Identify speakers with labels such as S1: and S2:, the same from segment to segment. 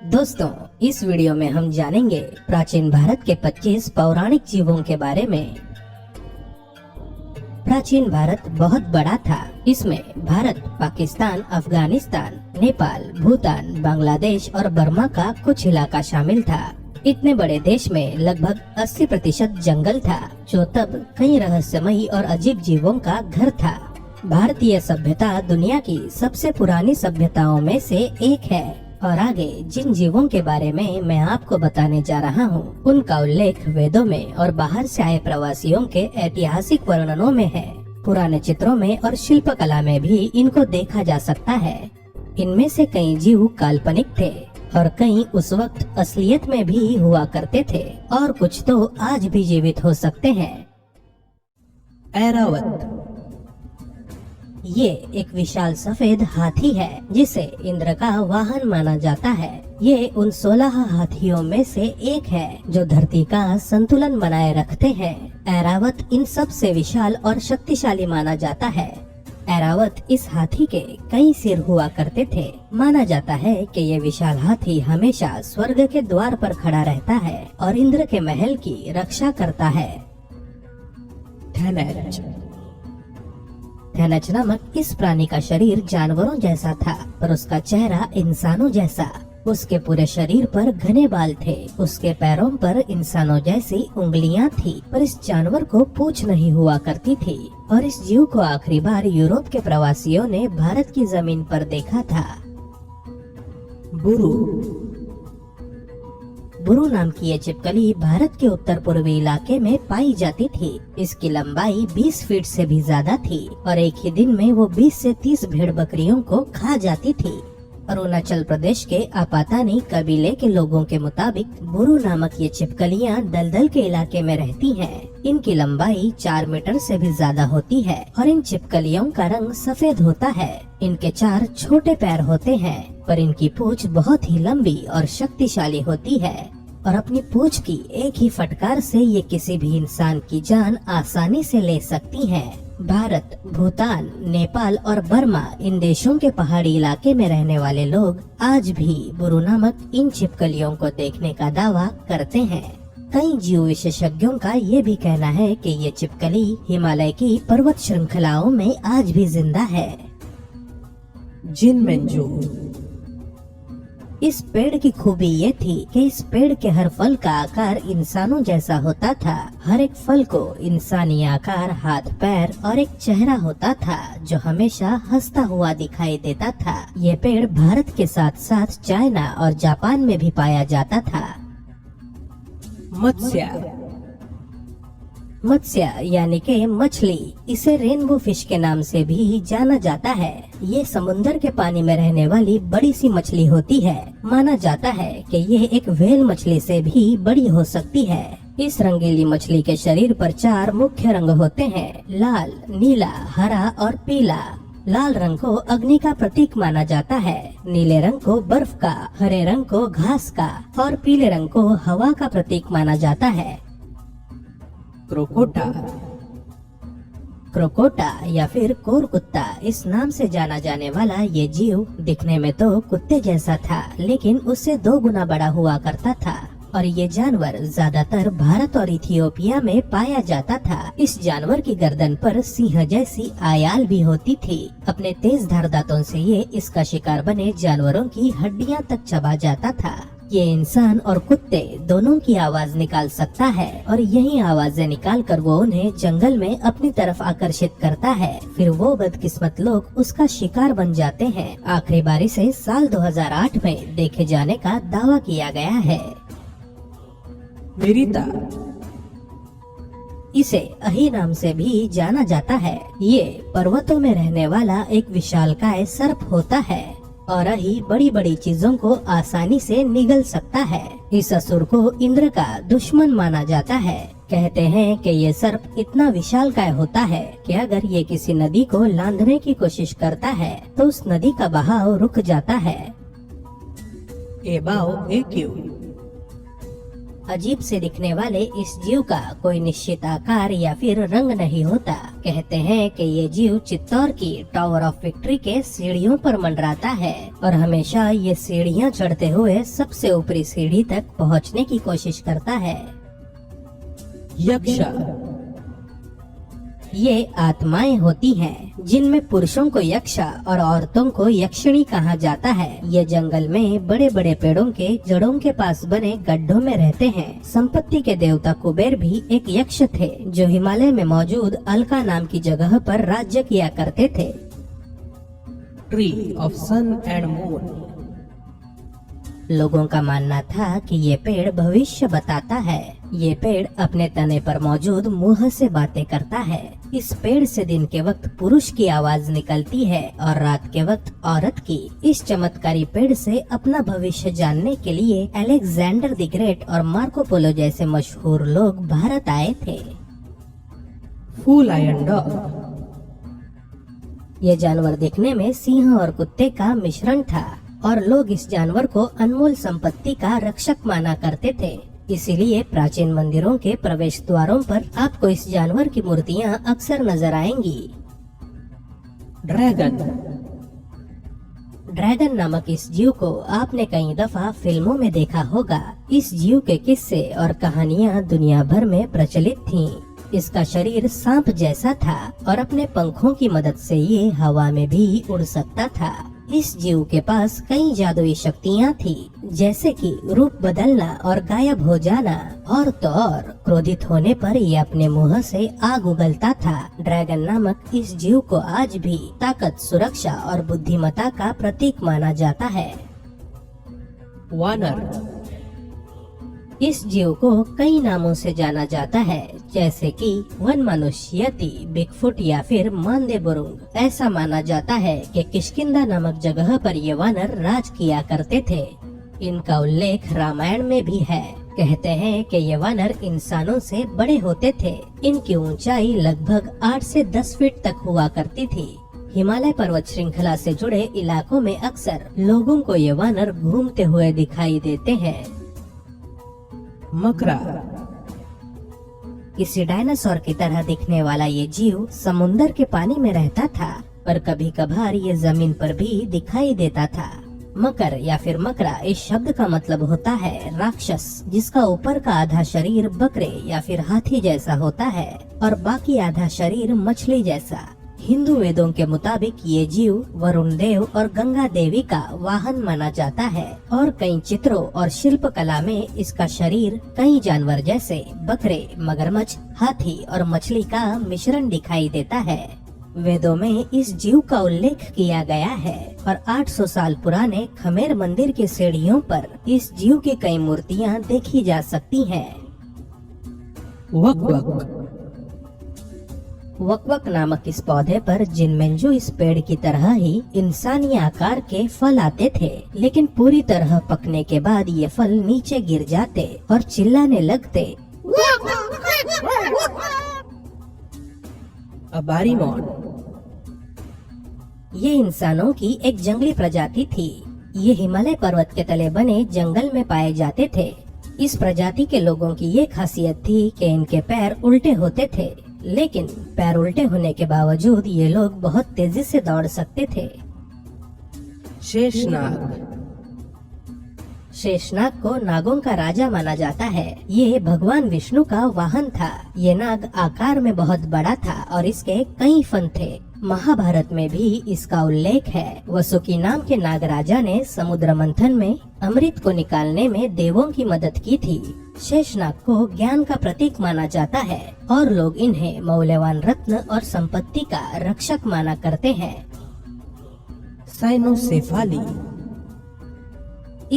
S1: दोस्तों, इस वीडियो में हम जानेंगे प्राचीन भारत के 25 पौराणिक जीवों के बारे में। प्राचीन भारत बहुत बड़ा था। इसमें भारत, पाकिस्तान, अफगानिस्तान, नेपाल, भूटान, बांग्लादेश और बर्मा का कुछ इलाका शामिल था। इतने बड़े देश में लगभग 80% जंगल था, जो तब कई रहस्यमयी और अजीब जीवों का घर था। भारतीय सभ्यता दुनिया की सबसे पुरानी सभ्यताओं में से एक है और आगे जिन जीवों के बारे में मैं आपको बताने जा रहा हूँ, उनका उल्लेख वेदों में और बाहर से आए प्रवासियों के ऐतिहासिक वर्णनों में है। पुराने चित्रों में और शिल्पकला में भी इनको देखा जा सकता है। इनमें से कई जीव काल्पनिक थे और कई उस वक्त असलियत में भी हुआ करते थे और कुछ तो आज भी जीवित हो सकते हैं।
S2: ऐरावत
S1: ये एक विशाल सफेद हाथी है जिसे इंद्र का वाहन माना जाता है। ये उन 16 हाथियों में से एक है जो धरती का संतुलन बनाए रखते हैं। ऐरावत इन सब से विशाल और शक्तिशाली माना जाता है। ऐरावत इस हाथी के कई सिर हुआ करते थे। माना जाता है कि ये विशाल हाथी हमेशा स्वर्ग के द्वार पर खड़ा रहता है और इंद्र के महल की रक्षा करता है।
S2: थैनेज
S1: थैनच नामक इस प्राणी का शरीर जानवरों जैसा था, पर उसका चेहरा इंसानों जैसा। उसके पूरे शरीर पर घने बाल थे। उसके पैरों पर इंसानों जैसी उंगलियां थी, पर इस जानवर को पूंछ नहीं हुआ करती थी। और इस जीव को आखिरी बार यूरोप के प्रवासियों ने भारत की जमीन पर देखा था। बुरु नाम की ये छिपकली भारत के उत्तर पूर्वी इलाके में पाई जाती थी। इसकी लंबाई 20 फीट से भी ज्यादा थी और एक ही दिन में वो 20 से 30 भेड़ बकरियों को खा जाती थी। अरुणाचल प्रदेश के आपातानी कबीले के लोगों के मुताबिक बुरु नामक ये छिपकलियां दलदल के इलाके में रहती हैं। इनकी लंबाई 4 मीटर से भी ज्यादा होती है और इन छिपकलियों का रंग सफेद होता है। इनके 4 छोटे पैर होते हैं, पर इनकी पूंछ बहुत ही लंबी और शक्तिशाली होती है और अपनी पूंछ की एक ही फटकार से ये किसी भी इंसान की जान आसानी से ले सकती हैं। भारत, भूटान, नेपाल और बर्मा इन देशों के पहाड़ी इलाके में रहने वाले लोग आज भी बुरु नामक इन छिपकलियों को देखने का दावा करते हैं। कई जीव विशेषज्ञों का ये भी कहना है कि ये छिपकली हिमालय की पर्वत श्रृंखलाओं में आज भी जिंदा है।
S2: जिनमेंजू
S1: इस पेड़ की खूबी ये थी कि इस पेड़ के हर फल का आकार इंसानों जैसा होता था। हर एक फल को इंसानी आकार, हाथ, पैर और एक चेहरा होता था जो हमेशा हंसता हुआ दिखाई देता था। ये पेड़ भारत के साथ साथ चाइना और जापान में भी पाया जाता था। मत्स्य यानी के मछली, इसे रेनबो फिश के नाम से भी जाना जाता है। ये समुंदर के पानी में रहने वाली बड़ी सी मछली होती है। माना जाता है कि ये एक व्हेल मछली से भी बड़ी हो सकती है। इस रंगीली मछली के शरीर पर 4 मुख्य रंग होते हैं: लाल, नीला, हरा और पीला। लाल रंग को अग्नि का प्रतीक माना जाता है, नीले रंग को बर्फ का, हरे रंग को घास का और पीले रंग को हवा का प्रतीक माना जाता है। क्रोकोटा या फिर कोर कुत्ता, इस नाम से जाना जाने वाला ये जीव दिखने में तो कुत्ते जैसा था, लेकिन उससे 2 गुना बड़ा हुआ करता था और ये जानवर ज्यादातर भारत और इथियोपिया में पाया जाता था। इस जानवर की गर्दन पर सिंह जैसी आयाल भी होती थी। अपने तेज धार दांतों से ये इसका शिकार बने जानवरों की हड्डियां तक चबा जाता था। ये इंसान और कुत्ते दोनों की आवाज निकाल सकता है और यही आवाजें निकालकर वो उन्हें जंगल में अपनी तरफ आकर्षित करता है। फिर वो बदकिस्मत लोग उसका शिकार बन जाते हैं। आखिरी बार इसे साल 2008 में देखे जाने का दावा किया गया है।
S2: मेरिता
S1: इसे अही नाम से भी जाना जाता है। ये पर्वतों में रहने वाला एक विशालकाय सर्प होता है और अही बड़ी बड़ी चीजों को आसानी से निगल सकता है। इस असुर को इंद्र का दुश्मन माना जाता है। कहते हैं कि ये सर्प इतना विशालकाय होता है कि अगर ये किसी नदी को लांघने की कोशिश करता है तो उस नदी का बहाव रुक जाता है। अजीब से दिखने वाले इस जीव का कोई निश्चित आकार या फिर रंग नहीं होता। कहते हैं कि ये जीव चित्तौड़ की टावर ऑफ विक्ट्री के सीढ़ियों पर मंडराता है और हमेशा ये सीढ़ियाँ चढ़ते हुए सबसे ऊपरी सीढ़ी तक पहुँचने की कोशिश करता है।
S2: यक्ष।
S1: ये आत्माएं होती हैं जिनमें पुरुषों को यक्ष और औरतों को यक्षिणी कहा जाता है। ये जंगल में बड़े बड़े पेड़ों के जड़ों के पास बने गड्ढों में रहते हैं। संपत्ति के देवता कुबेर भी एक यक्ष थे जो हिमालय में मौजूद अलका नाम की जगह पर राज्य किया करते थे।
S2: Tree of sun and moon.
S1: लोगों का मानना था कि ये पेड़ भविष्य बताता है। ये पेड़ अपने तने पर मौजूद मुंह से बातें करता है। इस पेड़ से दिन के वक्त पुरुष की आवाज निकलती है और रात के वक्त औरत की। इस चमत्कारी पेड़ से अपना भविष्य जानने के लिए अलेक्जेंडर द ग्रेट और मार्को पोलो जैसे मशहूर लोग भारत आए थे।
S2: Full iron dog.
S1: ये जानवर देखने में सिंह और कुत्ते का मिश्रण था और लोग इस जानवर को अनमोल संपत्ति का रक्षक माना करते थे। इसीलिए प्राचीन मंदिरों के प्रवेश द्वारों पर आपको इस जानवर की मूर्तियां अक्सर नजर आएंगी।
S2: ड्रैगन।
S1: ड्रैगन नामक इस जीव को आपने कई दफा फिल्मों में देखा होगा। इस जीव के किस्से और कहानियां दुनिया भर में प्रचलित थीं। इसका शरीर सांप जैसा था और अपने पंखों की मदद से ये हवा में भी उड़ सकता था। इस जीव के पास कई जादुई शक्तियाँ थी, जैसे कि रूप बदलना और गायब हो जाना, और तो और क्रोधित होने पर ये अपने मुंह से आग उगलता था। ड्रैगन नामक इस जीव को आज भी ताकत, सुरक्षा और बुद्धिमत्ता का प्रतीक माना जाता है।
S2: वानर।
S1: इस जीव को कई नामों से जाना जाता है, जैसे कि वन मनुष्य, यति, बिगफुट या फिर मांदेबुरुंग। ऐसा माना जाता है कि किष्किंधा नामक जगह पर ये वानर राज किया करते थे। इनका उल्लेख रामायण में भी है। कहते हैं कि ये वानर इंसानों से बड़े होते थे। इनकी ऊंचाई लगभग 8 से 10 फीट तक हुआ करती थी। हिमालय पर्वत श्रृंखला से जुड़े इलाकों में अक्सर लोगों को ये वानर घूमते हुए दिखाई देते हैं।
S2: मकरा।
S1: किसी डायनासोर की तरह दिखने वाला ये जीव समुंदर के पानी में रहता था, पर कभी कभार ये जमीन पर भी दिखाई देता था। मकर या फिर मकरा इस शब्द का मतलब होता है राक्षस, जिसका ऊपर का आधा शरीर बकरे या फिर हाथी जैसा होता है और बाकी आधा शरीर मछली जैसा। हिंदू वेदों के मुताबिक ये जीव वरुण देव और गंगा देवी का वाहन माना जाता है और कई चित्रों और शिल्प कला में इसका शरीर कई जानवर जैसे बकरे, मगरमच्छ, हाथी और मछली का मिश्रण दिखाई देता है। वेदों में इस जीव का उल्लेख किया गया है और 800 साल पुराने खमेर मंदिर की सीढ़ियों पर इस जीव की कई मूर्तियां देखी जा सकती हैं।
S2: वक-वक।
S1: वक-वक नामक इस पौधे पर जिनमेंजो इस पेड़ की तरह ही इंसानी आकार के फल आते थे, लेकिन पूरी तरह पकने के बाद ये फल नीचे गिर जाते और चिल्लाने लगते।
S2: अबारीमोन।
S1: ये इंसानों की एक जंगली प्रजाति थी। ये हिमालय पर्वत के तले बने जंगल में पाए जाते थे। इस प्रजाति के लोगों की ये खासियत थी कि इनके पैर उल्टे होते थे, लेकिन पैर उल्टे होने के बावजूद ये लोग बहुत तेजी से दौड़ सकते थे।
S2: शेषनाग।
S1: शेषनाग को नागों का राजा माना जाता है। ये भगवान विष्णु का वाहन था। ये नाग आकार में बहुत बड़ा था और इसके कई फन थे। महाभारत में भी इसका उल्लेख है। वसुकी नाम के नाग राजा ने समुद्र मंथन में अमृत को निकालने में देवों की मदद की थी। शेषनाग को ज्ञान का प्रतीक माना जाता है और लोग इन्हें मौल्यवान रत्न और संपत्ति का रक्षक माना करते हैं।
S2: साइनोसेफाली।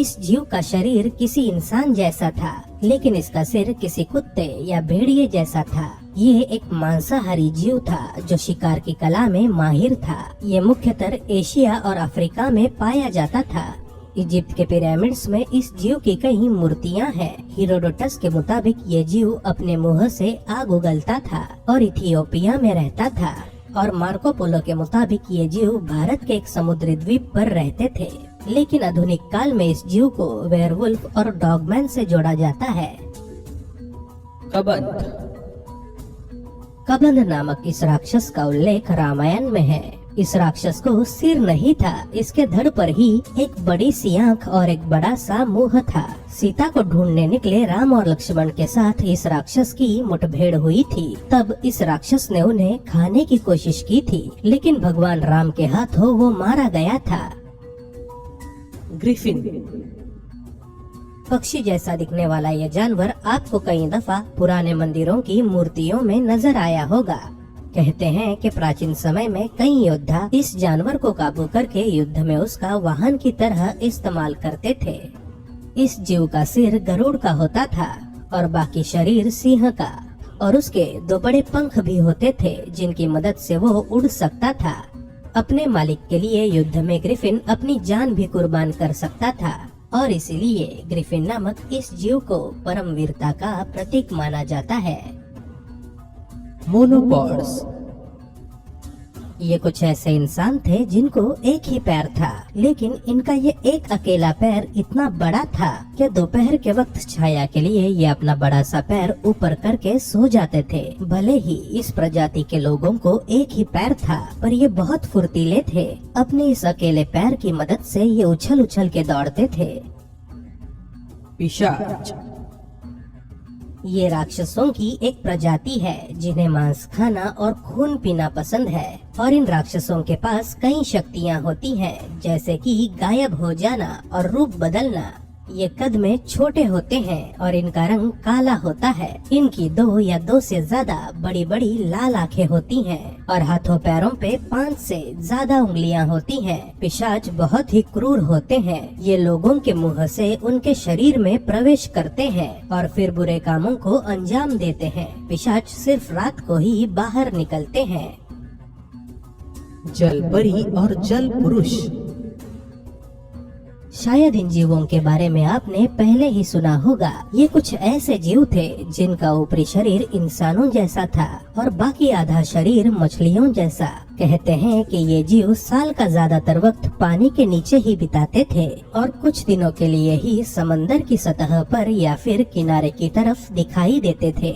S1: इस जीव का शरीर किसी इंसान जैसा था, लेकिन इसका सिर किसी कुत्ते या भेड़िए जैसा था। ये एक मांसाहारी जीव था जो शिकार की कला में माहिर था। ये मुख्यतः एशिया और अफ्रीका में पाया जाता था। इजिप्ट के पिरामिड्स में इस जीव की कई मूर्तियां हैं। हेरोडोटस के मुताबिक ये जीव अपने मुंह से आग उगलता था और इथियोपिया में रहता था, और मार्को पोलो के मुताबिक ये जीव भारत के एक समुद्री द्वीप पर रहते थे। लेकिन आधुनिक काल में इस जीव को वेयरवुल्फ और डॉगमैन से जोड़ा जाता है।
S2: कबंध।
S1: कबंध नामक इस राक्षस का उल्लेख रामायण में है। इस राक्षस को सिर नहीं था, इसके धड़ पर ही एक बड़ी सी आंख और एक बड़ा सा मुंह था। सीता को ढूंढने निकले राम और लक्ष्मण के साथ इस राक्षस की मुठभेड़ हुई थी। तब इस राक्षस ने उन्हें खाने की कोशिश की थी, लेकिन भगवान राम के हाथों वो मारा गया था।
S2: ग्रिफिन।
S1: पक्षी जैसा दिखने वाला यह जानवर आपको कई दफा पुराने मंदिरों की मूर्तियों में नजर आया होगा। कहते हैं कि प्राचीन समय में कई योद्धा इस जानवर को काबू करके युद्ध में उसका वाहन की तरह इस्तेमाल करते थे। इस जीव का सिर गरुड़ का होता था और बाकी शरीर सिंह का, और उसके 2 बड़े पंख भी होते थे जिनकी मदद से वो उड़ सकता था। अपने मालिक के लिए युद्ध में ग्रिफिन अपनी जान भी कुर्बान कर सकता था और इसीलिए ग्रिफिन नामक इस जीव को परम वीरता का प्रतीक माना जाता है।
S2: मोनोपॉड्स।
S1: ये कुछ ऐसे इंसान थे जिनको एक ही पैर था, लेकिन इनका ये एक अकेला पैर इतना बड़ा था कि दोपहर के वक्त छाया के लिए ये अपना बड़ा सा पैर ऊपर करके सो जाते थे। भले ही इस प्रजाति के लोगों को एक ही पैर था, पर ये बहुत फुर्तीले थे। अपने इस अकेले पैर की मदद से ये उछल उछल के दौड़ते थे।
S2: पिशाच।
S1: ये राक्षसों की एक प्रजाति है जिन्हें मांस खाना और खून पीना पसंद है, और इन राक्षसों के पास कई शक्तियाँ होती हैं, जैसे कि गायब हो जाना और रूप बदलना। ये कद में छोटे होते हैं और इनका रंग काला होता है। इनकी 2 या 2 से ज्यादा बड़ी बड़ी लाल आंखें होती हैं और हाथों पैरों पे 5 से ज्यादा उंगलियां होती हैं। पिशाच बहुत ही क्रूर होते हैं। ये लोगों के मुंह से उनके शरीर में प्रवेश करते हैं और फिर बुरे कामों को अंजाम देते हैं। पिशाच सिर्फ रात को ही बाहर निकलते हैं।
S2: जल परी और जल पुरुष।
S1: शायद इन जीवों के बारे में आपने पहले ही सुना होगा। ये कुछ ऐसे जीव थे जिनका ऊपरी शरीर इंसानों जैसा था और बाकी आधा शरीर मछलियों जैसा। कहते हैं कि ये जीव साल का ज्यादातर वक्त पानी के नीचे ही बिताते थे और कुछ दिनों के लिए ही समंदर की सतह पर या फिर किनारे की तरफ दिखाई देते थे।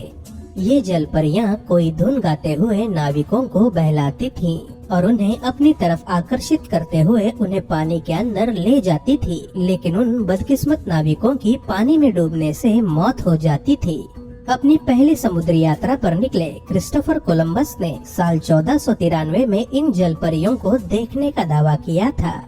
S1: ये जलपरियां कोई धुन गाते हुए नाविकों को बहलाती थीं और उन्हें अपनी तरफ आकर्षित करते हुए उन्हें पानी के अंदर ले जाती थी, लेकिन उन बदकिस्मत नाविकों की पानी में डूबने से मौत हो जाती थी। अपनी पहली समुद्री यात्रा पर निकले क्रिस्टोफर कोलंबस ने साल 1493 में इन जलपरियों को देखने का दावा किया था।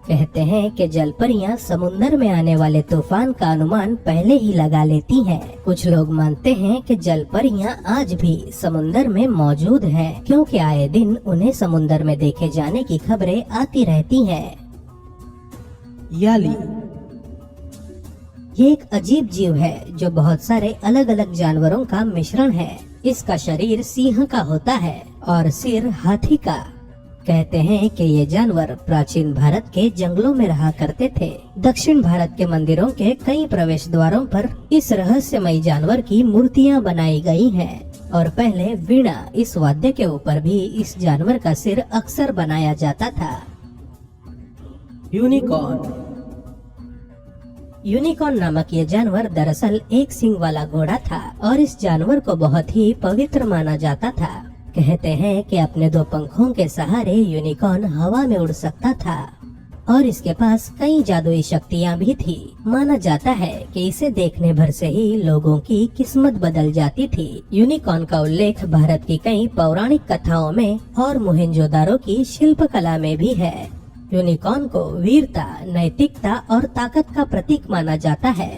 S1: कहते हैं कि जलपरियां समुद्र में आने वाले तूफान का अनुमान पहले ही लगा लेती हैं। कुछ लोग मानते हैं कि जलपरियां आज भी समुद्र में मौजूद हैं, क्योंकि आए दिन उन्हें समुद्र में देखे जाने की खबरें आती रहती हैं।
S2: याली।
S1: ये एक अजीब जीव है जो बहुत सारे अलग अलग जानवरों का मिश्रण है। इसका शरीर सिंह का होता है और सिर हाथी का। कहते हैं कि ये जानवर प्राचीन भारत के जंगलों में रहा करते थे। दक्षिण भारत के मंदिरों के कई प्रवेश द्वारों पर इस रहस्यमयी जानवर की मूर्तियां बनाई गई हैं और पहले वीणा इस वाद्य के ऊपर भी इस जानवर का सिर अक्सर बनाया जाता था।
S2: यूनिकॉर्न।
S1: यूनिकॉर्न नामक ये जानवर दरअसल एक सींग वाला घोड़ा था और इस जानवर को बहुत ही पवित्र माना जाता था। कहते हैं कि अपने 2 पंखों के सहारे यूनिकॉर्न हवा में उड़ सकता था और इसके पास कई जादुई शक्तियां भी थी। माना जाता है कि इसे देखने भर से ही लोगों की किस्मत बदल जाती थी। यूनिकॉर्न का उल्लेख भारत की कई पौराणिक कथाओं में और मोहनजोदारो की शिल्पकला में भी है। यूनिकॉर्न को वीरता, नैतिकता और ताकत का प्रतीक माना जाता है।